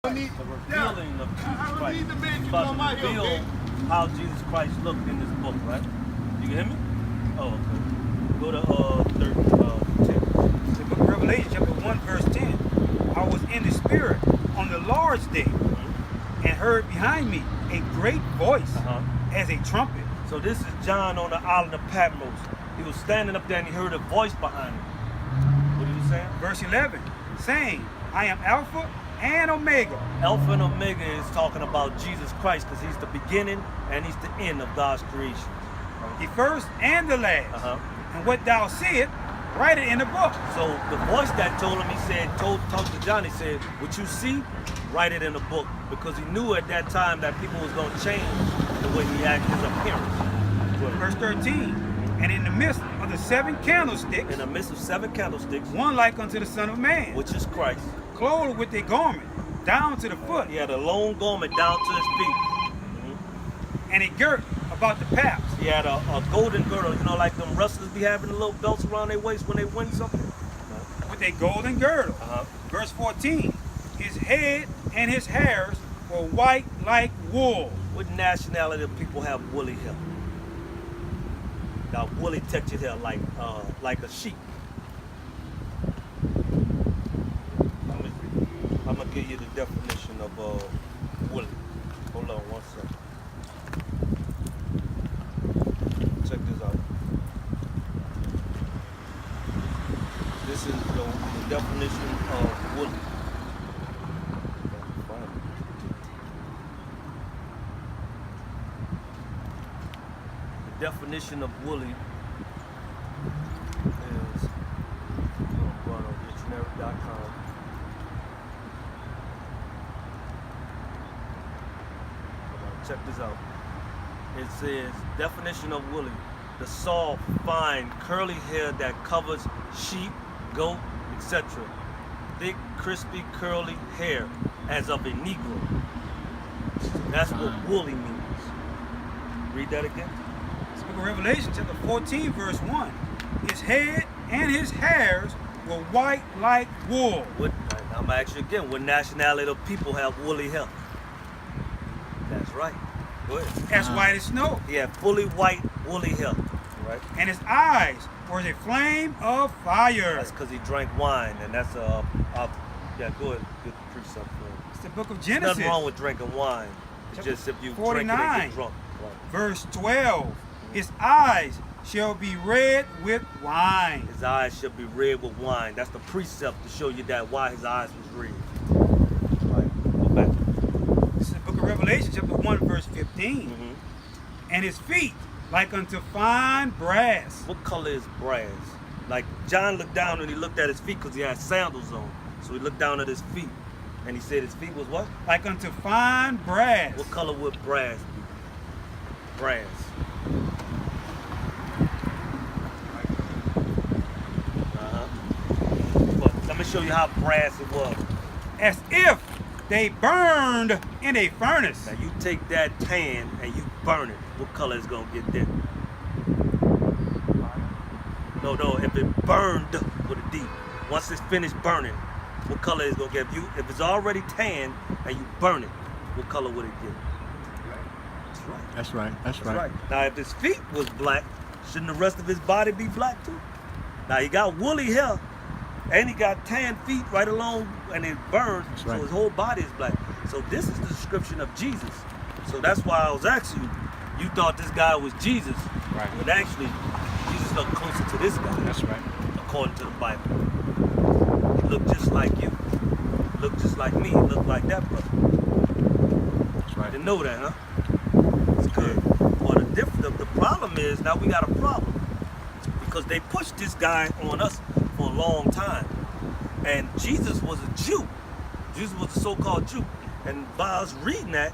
The revealing of Jesus Christ. It's about to reveal how Jesus Christ looked in this book, right? You can hear me? Oh, okay. Go to 10. The book of Revelation, chapter 1, verse 10. I was in the Spirit on the Lord's day and heard behind me a great voice as a trumpet. So this is John on the island of Patmos. He was standing up there and he heard a voice behind him. What are you saying? Verse 11, saying, I am Alpha and Omega. Alpha and Omega is talking about Jesus Christ because he's the beginning and he's the end of God's creation. The first and the last. And what thou seest, write it in the book. So the voice that told him, he said, talked to John, he said, what you see, write it in the book. Because he knew at that time that people was going to change the way he acted, his appearance. Verse 13, and in the midst of the 7 candlesticks, in the midst of 7 candlesticks, one like unto the Son of Man, which is Christ, clothed with a garment down to the foot. He had a long garment down to his feet. And a girt about the paps. He had a golden girdle, you know, like them wrestlers be having the little belts around their waist when they win something. With a golden girdle. Verse 14, his head and his hairs were white like wool. What nationality of people have woolly hair? Got woolly textured hair like a sheep. I'm gonna give you the definition of woolly. Hold on one second. Check this out. This is the definition of woolly. The definition of woolly is on dictionary.com. Check this out. It says, definition of woolly, the soft, fine, curly hair that covers sheep, goat, etc. Thick, crispy, curly hair, as of a Negro. That's what woolly means. Read that again. It's the book of Revelation, chapter 14, verse 1. His head and his hairs were white like wool. I'm gonna ask you again, what nationality of people have woolly hair? That's right. Go ahead. As white as snow. He had fully white, woolly hair. Right. And his eyes were as a flame of fire. That's because he drank wine, and that's yeah. Go ahead. Good precept for him. It's the book of There's Genesis. nothing wrong with drinking wine. It's just if you 49, drink it and get drunk. Right. Verse 12. His eyes shall be red with wine. His eyes shall be red with wine. That's the precept to show you that why his eyes was red. Right. Go back. This is the book of Revelation, chapter 1, verse 15. And his feet like unto fine brass. What color is brass? Like John looked down and he looked at his feet because he had sandals on. So he looked down at his feet and he said his feet was what? Like unto fine brass. What color would brass be? Brass. But let me show you how brass it was. As if they burned in a furnace. Now you take that tan and you burn it. What color is gonna get there? No, if it burned with a D. Once it's finished burning, what color is gonna get? If it's already tan and you burn it, what color would it get? That's right. That's right. Now if his feet was black, shouldn't the rest of his body be black too? Now he got woolly hair and he got tan feet right along and it burned, so his whole body is black. So this is the description of Jesus. So that's why I was asking you, you thought this guy was Jesus, Right. but actually Jesus looked closer to this guy. That's right. According to the Bible. He looked just like you. He looked just like me. He looked like that brother. That's right. Didn't know that, huh? It's good. Well, the problem is, now we got a problem. Because they pushed this guy on us for a long time. And Jesus was a Jew. Jesus was a so-called Jew. And by us reading that,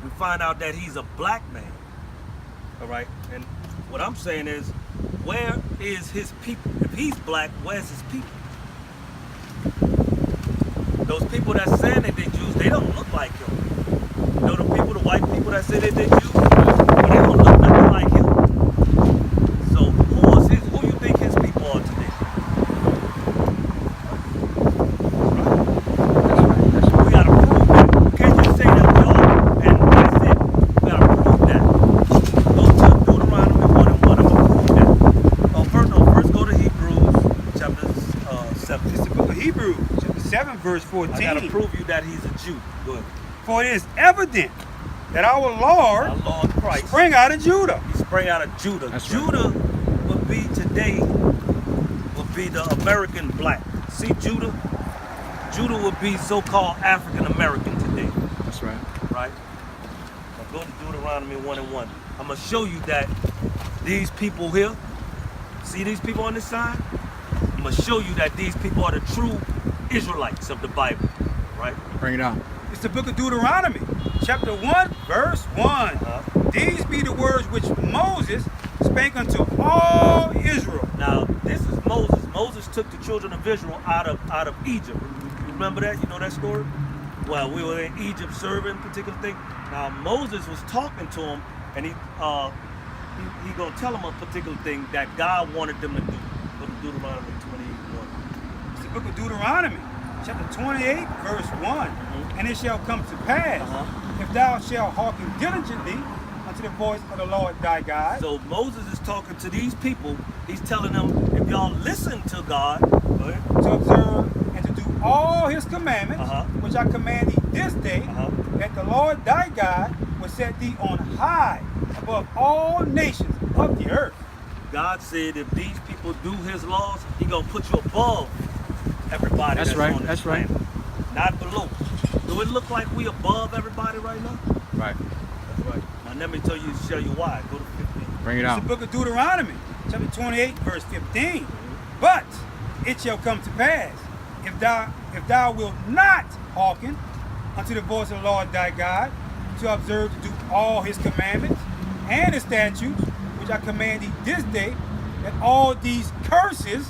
we find out that he's a black man. All right? And what I'm saying is, where is his people? If he's black, where's his people? Those people that saying that they're Jews, they don't look like him. You know the people, the white people that say that they're Jews, but they don't look nothing like him. So who you think his people are today? We got a problem. verse 14. I gotta prove you that he's a Jew. Go ahead. For it is evident that our Lord, Our Lord Christ sprang out of Judah. He sprang out of Judah. That's right. Judah would be today, would be the American black. See, Judah would be so-called African American today, That's right. right? Now go to Deuteronomy 1:1. I'm gonna show you that these people here, see these people on this side? I'm gonna show you that these people are the true Israelites of the Bible, right? Bring it out. It's the book of Deuteronomy, chapter 1, verse 1. These be the words which Moses spake unto all Israel. Now, this is Moses. Moses took the children of Israel out of Egypt. You remember that? You know that story? Well, we were in Egypt serving a particular thing. Now, Moses was talking to him, and he gonna tell him a particular thing that God wanted them to do. Go to Deuteronomy 21. It's the book of Deuteronomy, chapter 28, verse 1. And it shall come to pass, if thou shalt hearken diligently unto the voice of the Lord thy God. So Moses is talking to these people. He's telling them, if y'all listen to God, go ahead. To observe and to do all his commandments, which I command thee this day, that the Lord thy God will set thee on high above all nations of the earth. God said if these people do his laws, he gonna put you above everybody that's right. on this That's right. planet, not below. Do it look like we above everybody right now? Right. That's right. Now let me show you why. Go to 15. Bring it It's out. the book of Deuteronomy, chapter 28, verse 15. But it shall come to pass, if thou wilt not hearken unto the voice of the Lord thy God, to observe to do all his commandments and his statutes, which I command thee this day, that all these curses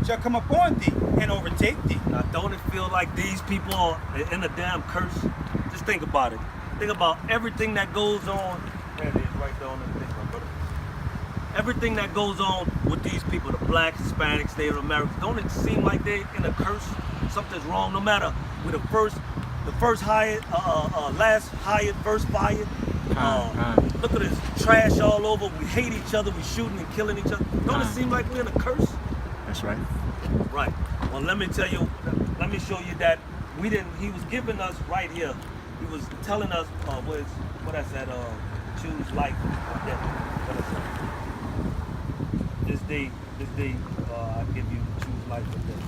shall come upon thee and overtake thee. Now don't it feel like these people are in a damn curse? Just think about it. Think about everything that goes on. There it is, right there on the thing, my brother. Everything that goes on with these people, the blacks, Hispanics, Native Americans, don't it seem like they're in a curse? Something's wrong. No matter with the first hired, last hired, first fired. Look at this trash all over. We hate each other. We shooting and killing each other. Don't it seem like we're in a curse? That's right. Right. Well, let me show you that we didn't. He was giving us right here. He was telling us what I said. Choose life or death. What is that? This day, I give you choose life or death.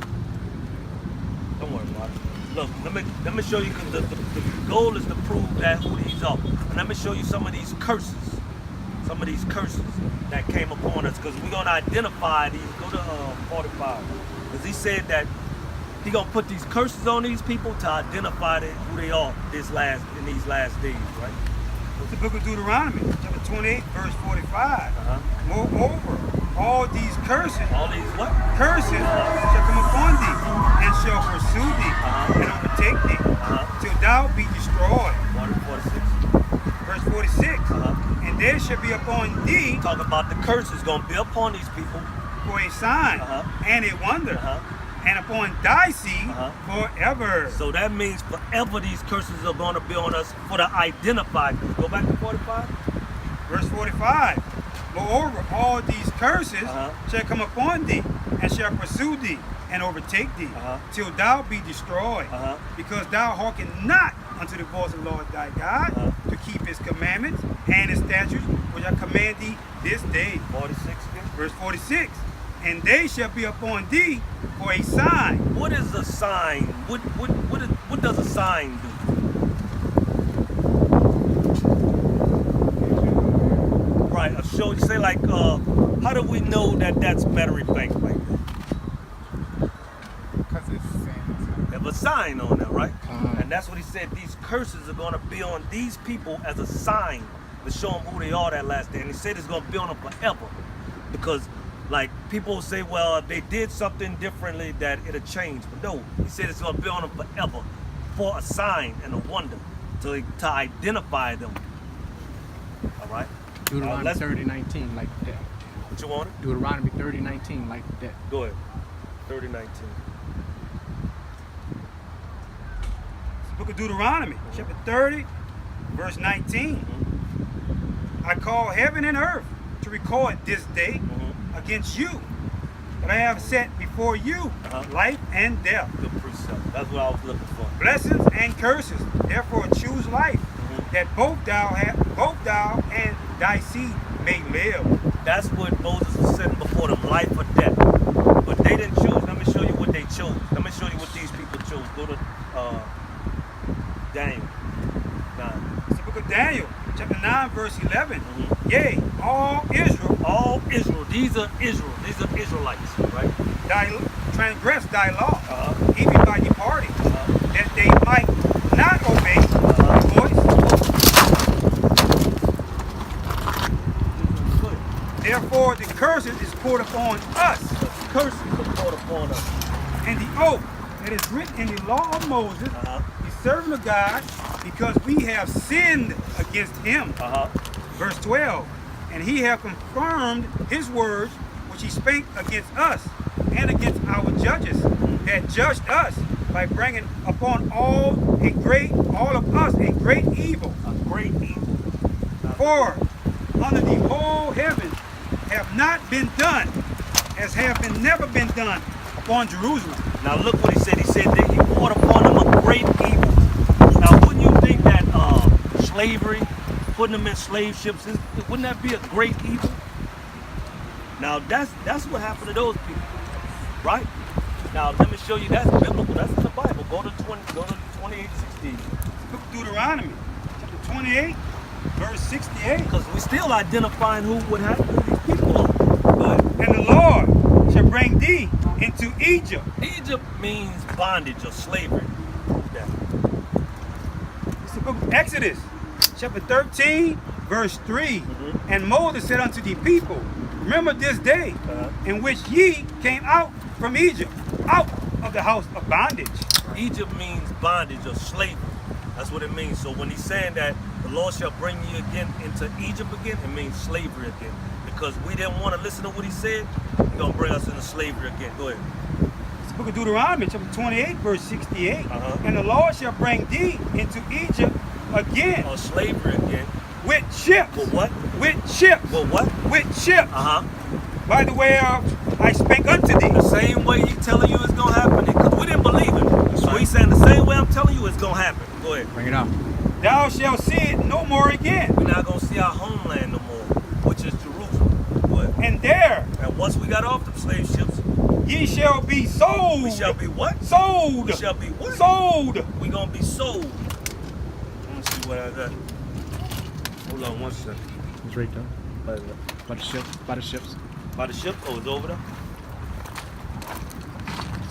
Don't worry about it. Look, let me show you, because the goal is to prove that who these are. And let me show you some of these curses that came upon us, because we're gonna identify these. Go to 45, because he said that he gonna put these curses on these people to identify who they are in these last days, right? It's the book of Deuteronomy, chapter 28, verse 45. Moreover, all these curses, what? Curses shall come upon thee, and shall pursue thee, and overtake thee, till thou be destroyed. 46. Verse 46. And there shall be upon thee, Talk about the curses gonna be upon these people for a sign and a wonder, and upon thy seed forever. So that means forever these curses are going to be on us for the identified. Go back to 45. Verse 45. Moreover, all these curses shall come upon thee, and shall pursue thee, and overtake thee, till thou be destroyed, because thou hearken not unto the voice of the Lord thy God, to keep his commandments and his statutes, which I command thee this day. 46 again. Verse 46. And they shall be upon thee for a sign. What is a sign? What does a sign do? Right. So say like, how do we know that that's battery bank right there? Because it's saying There's a sign on there, right? And that's what he said. These curses are going to be on these people as a sign to show them who they are that last day. And he said it's going to be on them forever, because like people say, well, if they did something differently, that it'll change. But no, he said it's going to be on them forever, for a sign and a wonder to identify them. All right. Deuteronomy 30:19, like that. What you wanted? Deuteronomy 30:19, like that. Go ahead. 30:19. Book of Deuteronomy, chapter 30, verse 19. I call heaven and earth to record this day against you, But I have set before you life and death, Good precept. That's what I was looking for. blessings and curses. Therefore choose life, that both thou and thy seed may live. That's what Moses was setting before them, life or death. But they didn't choose. Let me show you what they chose. Let me show you what these people chose. Go to Daniel 9. It's the book of Daniel, chapter 9, verse 11. Yea, all Israel, All Israel. These are Israel. These are Israelites, right? transgressed thy law, Uh-huh. even by departing, that they might not obey the voice. Good. Therefore the curse is poured upon us, The curses are poured upon us. and the oath that is written in the law of Moses, Uh-huh. the servant of God, because we have sinned against him. Uh-huh. Verse 12, and he hath confirmed his words which he spake against us and against our judges that judged us, by bringing upon all of us a great evil. A great evil. For under the whole heaven have not been done, as have been never been done upon Jerusalem. Now look what he said. He said that he poured upon them a great evil. Now wouldn't you think that slavery, putting them in slave ships, wouldn't that be a great evil? Now that's what happened to those people, right? Now let me show you that's biblical. That's in the Bible. Go to 28:16. Book of Deuteronomy, chapter 28, verse 68. Because we're still identifying who these people are. But And the Lord shall bring thee into Egypt. Egypt means bondage or slavery. Prove that. It's the book of Exodus, chapter 13, verse 3. And Moses said unto the people, remember this day in which ye came out from Egypt, out of the house of bondage. Egypt means bondage or slavery. That's what it means. So when he's saying that the Lord shall bring you again into Egypt again, it means slavery again. Because we didn't want to listen to what he said, he's going to bring us into slavery again. Go ahead. It's the book of Deuteronomy, chapter 28, verse 68. And the Lord shall bring thee into Egypt again Or slavery again. with ships. For what? With ships. For what? With ships. By the way I spake unto thee. The same way he telling you it's going to happen. Because we didn't believe him. So he's saying the same way I'm telling you it's going to happen. Go ahead. Bring it out. Thou shalt see it no more again. We're not going to see our homeland no more, which is Jerusalem. Go ahead. And there And once we got off the slave ships, ye shall be sold. we shall be what? Sold. We shall be what? Sold. We gonna be sold. Let me see what I got. Hold on one second. It's right there. By the ship. By the ships. By the ship? Oh, it's over there?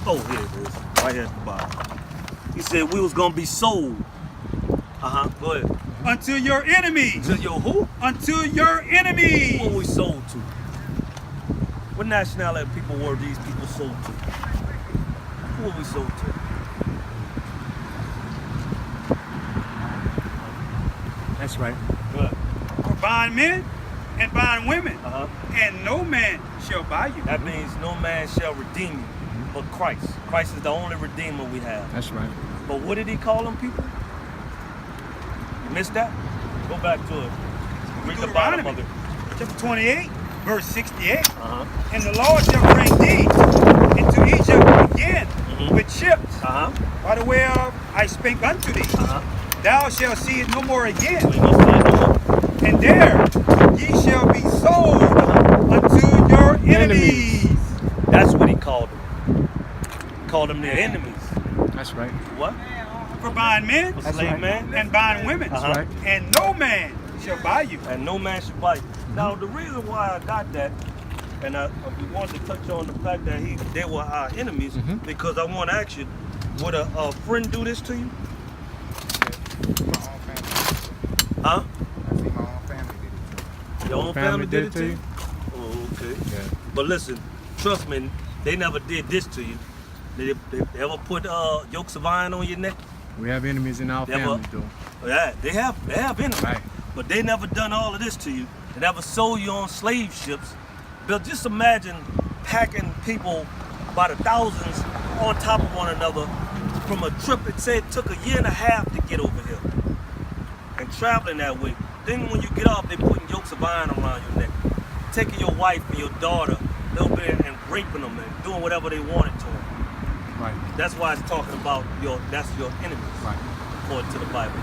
Oh, here it is. Right here at the bottom. He said we was gonna be sold. Go ahead. Unto your enemies. To your who? Unto your enemies. Who were we sold to? What nationality of people were these people sold to? Who were we sold to? That's right. Good. For bondmen and bondwomen. And no man shall buy you. That means no man shall redeem you but Christ. Christ is the only redeemer we have. That's right. But what did he call them people? You missed that? Go back to it. Read the bottom of it. Chapter 28, verse 68. Uh-huh. And the Lord shall bring thee into Egypt again with ships. By the way I spake unto thee. Thou shalt see it no more again. So you gonna see it no more? And there ye shall be sold unto your enemies. That's what he called them. He called them their enemies. That's right. What? For bondmen For slave right. man? and bondwomen. That's right. And no man shall buy you. And no man should buy you. Now the reason why I got that, and we wanted to touch on the fact that they were our enemies, because I want to ask you, would a friend do this to you? Huh? Your own family did it to you? Oh, okay. Yeah. But listen, trust me, they never did this to you. They ever put yokes of iron on your neck? We have enemies in our Never. family, though. Yeah, they have enemies. Right. But they never done all of this to you. They never sold you on slave ships. But just imagine packing people by the thousands on top of one another from a trip it said took a year and a half to get over here. And traveling that way. Then when you get off, they putting yokes of iron around your neck. Taking your wife and your daughter, a little bit, and raping them and doing whatever they wanted to them. Right. That's why it's talking about that's your enemies, Right. according to the Bible.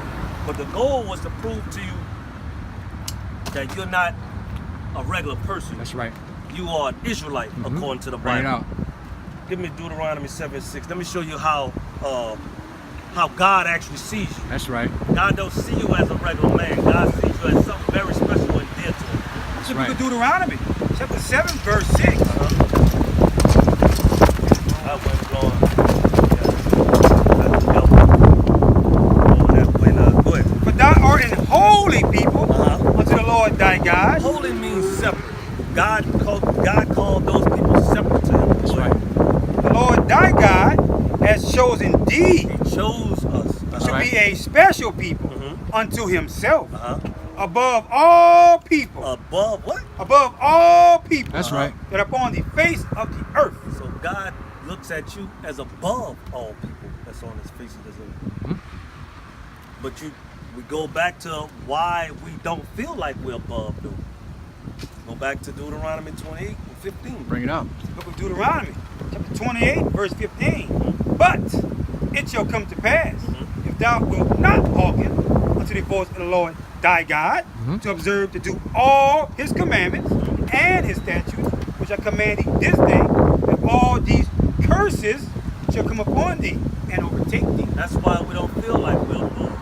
But the goal was to prove to you that you're not a regular person. That's right. You are an Israelite, according to the Bring it Bible. out. Give me Deuteronomy 7:6. Let me show you how God actually sees you. That's right. God don't see you as a regular man. God sees you as something very special and dear to him. That's the right. book of Deuteronomy, chapter 7, verse 6. I went blowing. Go ahead. For thou art an holy people unto the Lord thy God. Holy means separate. God called those people separate to him. That's right. The Lord thy God has chosen thee He chose us. to right. be a special people unto himself Uh-huh. above all people. Above what? Above all people That's right. that are upon the face of the earth. So God looks at you as above all people that's on his face of this earth. But we go back to why we don't feel like we're above though. Go back to Deuteronomy 28 and 15. Bring it out. Book of Deuteronomy, chapter 28, verse 15. But it shall come to pass, if thou wilt not hearken unto the voice of the Lord thy God, to observe to do all his commandments and his statutes, which I command thee this day, that all these curses shall come upon thee and overtake thee. That's why we don't feel like we're above.